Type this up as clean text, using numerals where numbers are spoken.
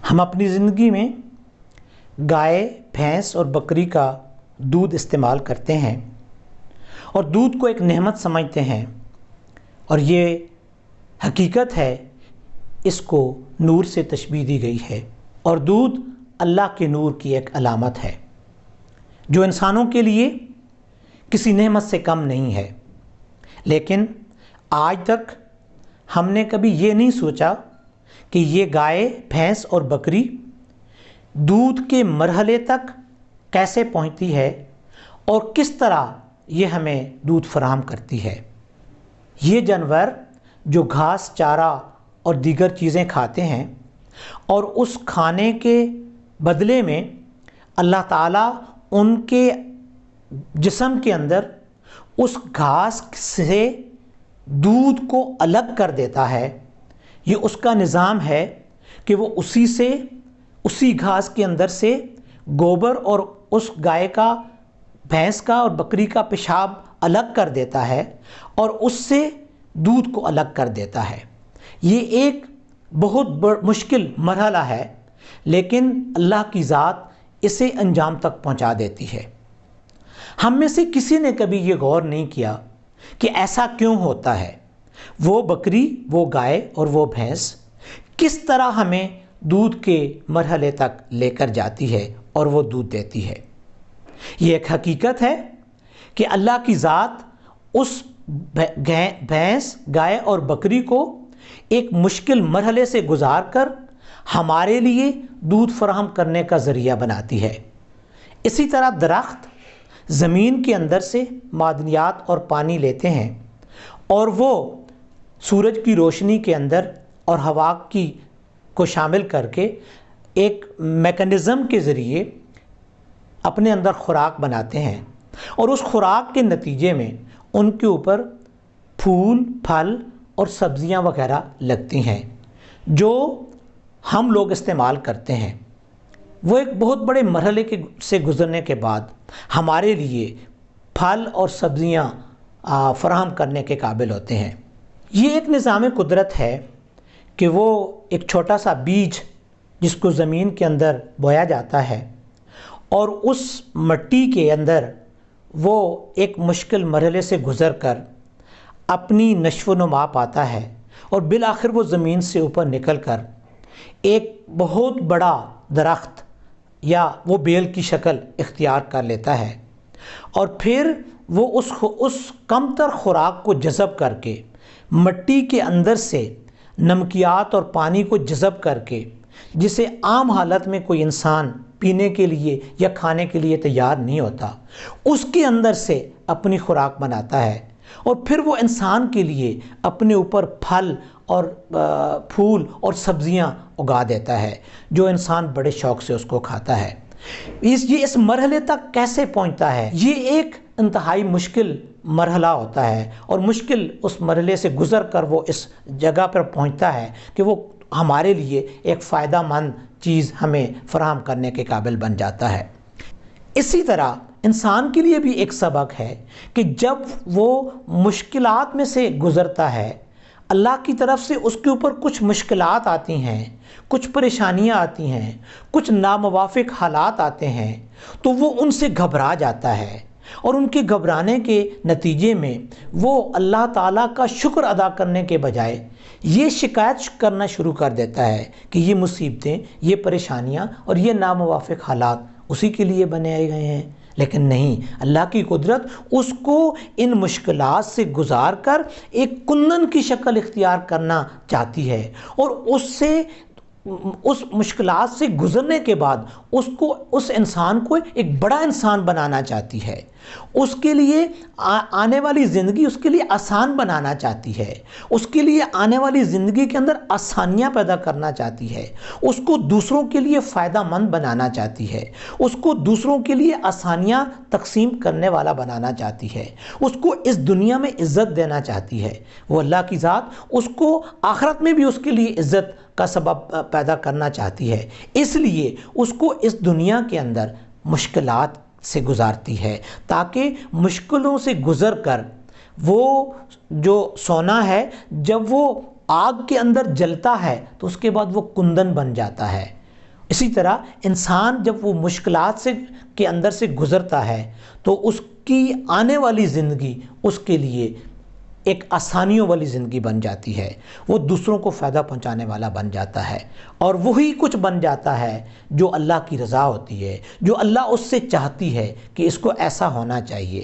ہم اپنی زندگی میں گائے، بھینس اور بکری کا دودھ استعمال کرتے ہیں اور دودھ کو ایک نعمت سمجھتے ہیں، اور یہ حقیقت ہے، اس کو نور سے تشبیہ دی گئی ہے، اور دودھ اللہ کے نور کی ایک علامت ہے جو انسانوں کے لیے کسی نعمت سے کم نہیں ہے۔ لیکن آج تک ہم نے کبھی یہ نہیں سوچا کہ یہ گائے، بھینس اور بکری دودھ کے مرحلے تک کیسے پہنچتی ہے اور کس طرح یہ ہمیں دودھ فراہم کرتی ہے۔ یہ جانور جو گھاس، چارہ اور دیگر چیزیں کھاتے ہیں، اور اس کھانے کے بدلے میں اللہ تعالیٰ ان کے جسم کے اندر اس گھاس سے دودھ کو الگ کر دیتا ہے۔ یہ اس کا نظام ہے کہ وہ اسی گھاس کے اندر سے گوبر اور اس گائے کا، بھینس کا اور بکری کا پیشاب الگ کر دیتا ہے اور اس سے دودھ کو الگ کر دیتا ہے۔ یہ ایک بہت مشکل مرحلہ ہے، لیکن اللہ کی ذات اسے انجام تک پہنچا دیتی ہے۔ ہم میں سے کسی نے کبھی یہ غور نہیں کیا کہ ایسا کیوں ہوتا ہے۔ وہ بکری، وہ گائے اور وہ بھینس کس طرح ہمیں دودھ کے مرحلے تک لے کر جاتی ہے اور وہ دودھ دیتی ہے۔ یہ ایک حقیقت ہے کہ اللہ کی ذات اس بھینس، گائے اور بکری کو ایک مشکل مرحلے سے گزار کر ہمارے لیے دودھ فراہم کرنے کا ذریعہ بناتی ہے۔ اسی طرح درخت زمین کے اندر سے معدنیات اور پانی لیتے ہیں، اور وہ سورج کی روشنی کے اندر اور ہوا کو شامل کر کے ایک میکانزم کے ذریعے اپنے اندر خوراک بناتے ہیں، اور اس خوراک کے نتیجے میں ان کے اوپر پھول، پھل اور سبزیاں وغیرہ لگتی ہیں جو ہم لوگ استعمال کرتے ہیں۔ وہ ایک بہت بڑے مرحلے سے گزرنے کے بعد ہمارے لیے پھل اور سبزیاں فراہم کرنے کے قابل ہوتے ہیں۔ یہ ایک نظام قدرت ہے کہ وہ ایک چھوٹا سا بیج جس کو زمین کے اندر بویا جاتا ہے، اور اس مٹی کے اندر وہ ایک مشکل مرحلے سے گزر کر اپنی نشو و نما پاتا ہے، اور بالآخر وہ زمین سے اوپر نکل کر ایک بہت بڑا درخت یا وہ بیل کی شکل اختیار کر لیتا ہے، اور پھر وہ اس کم تر خوراک کو جذب کر کے مٹی کے اندر سے نمکیات اور پانی کو جذب کر کے، جسے عام حالت میں کوئی انسان پینے کے لیے یا کھانے کے لیے تیار نہیں ہوتا، اس کے اندر سے اپنی خوراک بناتا ہے، اور پھر وہ انسان کے لیے اپنے اوپر پھل اور پھول اور سبزیاں اگا دیتا ہے، جو انسان بڑے شوق سے اس کو کھاتا ہے۔ یہ اس مرحلے تک کیسے پہنچتا ہے؟ یہ ایک انتہائی مشکل مرحلہ ہوتا ہے، اور مشکل اس مرحلے سے گزر کر وہ اس جگہ پر پہنچتا ہے کہ وہ ہمارے لیے ایک فائدہ مند چیز ہمیں فراہم کرنے کے قابل بن جاتا ہے۔ اسی طرح انسان کے لیے بھی ایک سبق ہے کہ جب وہ مشکلات میں سے گزرتا ہے، اللہ کی طرف سے اس کے اوپر کچھ مشکلات آتی ہیں، کچھ پریشانیاں آتی ہیں، کچھ ناموافق حالات آتے ہیں، تو وہ ان سے گھبرا جاتا ہے، اور ان کے گھبرانے کے نتیجے میں وہ اللہ تعالیٰ کا شکر ادا کرنے کے بجائے یہ شکایت کرنا شروع کر دیتا ہے کہ یہ مصیبتیں، یہ پریشانیاں اور یہ ناموافق حالات اسی کے لیے بنائے گئے ہیں۔ لیکن نہیں، اللہ کی قدرت اس کو ان مشکلات سے گزار کر ایک کندن کی شکل اختیار کرنا چاہتی ہے، اور اس مشکلات سے گزرنے کے بعد اس انسان کو ایک بڑا انسان بنانا چاہتی ہے، اس کے لیے آنے والی زندگی اس کے لیے آسان بنانا چاہتی ہے، اس کے لیے آنے والی زندگی کے اندر آسانیاں پیدا کرنا چاہتی ہے، اس کو دوسروں کے لیے فائدہ مند بنانا چاہتی ہے، اس کو دوسروں کے لیے آسانیاں تقسیم کرنے والا بنانا چاہتی ہے، اس کو اس دنیا میں عزت دینا چاہتی ہے۔ وہ اللہ کی ذات اس کو آخرت میں بھی اس کے لیے عزت کا سبب پیدا کرنا چاہتی ہے، اس لیے اس کو اس دنیا کے اندر مشکلات سے گزارتی ہے، تاکہ مشکلوں سے گزر کر وہ جو سونا ہے جب وہ آگ کے اندر جلتا ہے تو اس کے بعد وہ کندن بن جاتا ہے، اسی طرح انسان جب وہ مشکلات کے اندر سے گزرتا ہے تو اس کی آنے والی زندگی اس کے لیے ایک آسانیوں والی زندگی بن جاتی ہے، وہ دوسروں کو فائدہ پہنچانے والا بن جاتا ہے، اور وہی کچھ بن جاتا ہے جو اللہ کی رضا ہوتی ہے، جو اللہ اس سے چاہتی ہے کہ اس کو ایسا ہونا چاہیے۔